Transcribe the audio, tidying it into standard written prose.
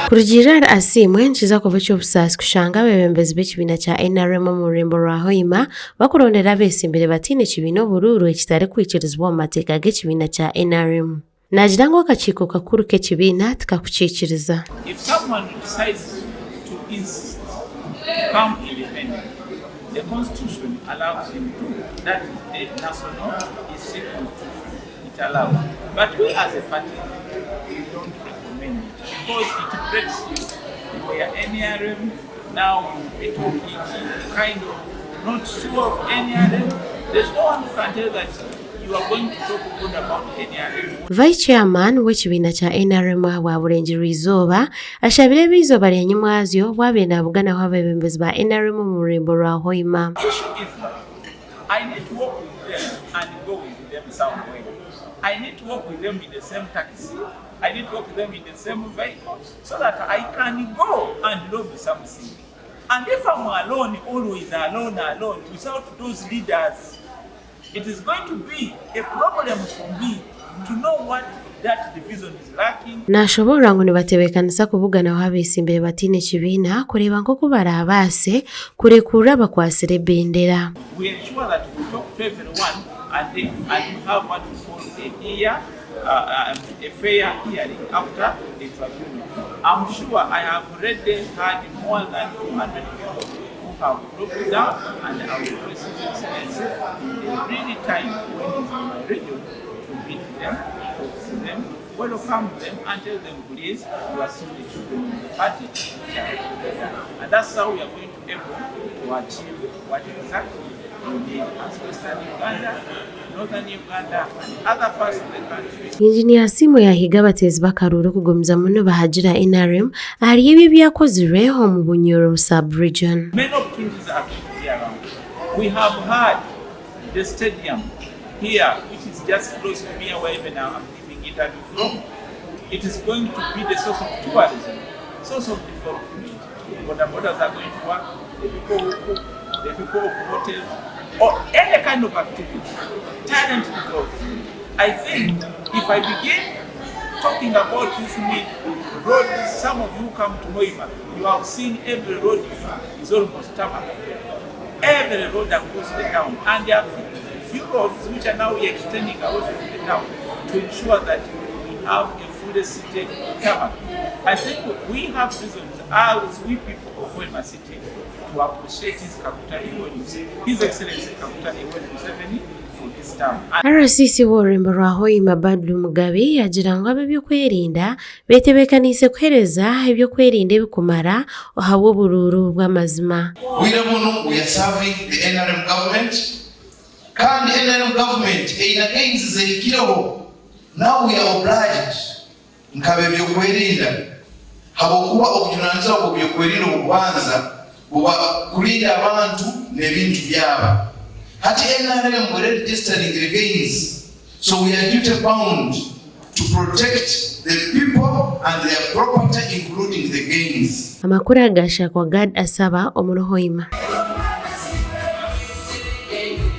Kurugira asimwe nchiza kuva cy'obusasi kushanga Abeebembezi b'ekibiina kya NRM mu rurembo rwa Hoima bakurondera bese imbere Abataine Kibiina bururu ekitari kwikirizibwa mu mateeka g'ekibiina kya NRM. Nagira ngo akakiiko kakuru k'ekibiina tikakukiikiriza. If someone decides to insist to come independent, the constitution allows him to. That the national history constitution, it allows. But we as a party, we don't recommend it because it breaks you. We are NRM, now we're talking kind of not sure of NRM. There's no one who can tell that you are going to talk good about NRM. Vice Chairman w'ekibiina kya NRM wa Bulenjeri Izooba ashabira ebiizooba lya nyamwazyo bwabenda buganaho Abeebembezi ba NRM mu rurembo rwa Hoima. I need to work with them and go with them somewhere. I need to work with them in the same taxi. I need to work with them in the same vehicle so that I can go and lobby something. And if I'm alone, always alone, without those leaders, it is going to be a problem for me to know what that division is lacking. Nashobora ngo nibatebekanisa kuvugana aho abese imbere Abataine Kibiina kureba nko kubara abase kurekura bakwasire bendera. We ensure that we talk to everyone and have what we call a fair hearing after the tribunal. I'm sure I have already had more than 200 people who have broken down, and I will receive experience every time when it's in my region to meet them, talk to them, welcome them, and tell them, please, you are still the children of the party. And that's how we are going to be able to achieve what exactly we need as Western Uganda, Northern Uganda, and other parts of the country. Engineer Simo yahiga abatezi bakaruru kugomiza muno bahagira NRM ari ebyo byakozirweho mu Bunyoro sub-region. Many opportunities are going to be around. We have had the stadium here, which is just close to me where even I'm giving interview from. It is going to be the source of tourism, source of development. The borders are going to work, the people who cook, the people of hotels, or any kind of activity, talent development. I think if I begin talking about this road, some of you come to Hoima, you have seen every road is almost tarmac. Every road across the town, and there are few roads which are now extending away from the town to ensure that we have a fully seated tarmac. I think we have reasons as we people of Hoima City to appreciate His Excellency Kakutani Museveni for this town. RCC w'orurembo rwa Hoima Badlu Mugabe yagira ngo ab'ebyokwerinda betebekanise kuhereza ebyokwerinda ebikumara ohabwo bururu bw'amazima. We are serving the NRM government. Kandi NRM government gains zekireho. Now we are obliged nkabe ebyokwerinda habokuba okujunanza okubyokwerinda obwanza buba kulinda abantu n'ebintu byabo. Hati NRM were registering the gains, so we are duty bound to protect the people and their property, including the gains. Amakuru agasha kwa God asaba omuno Hoima.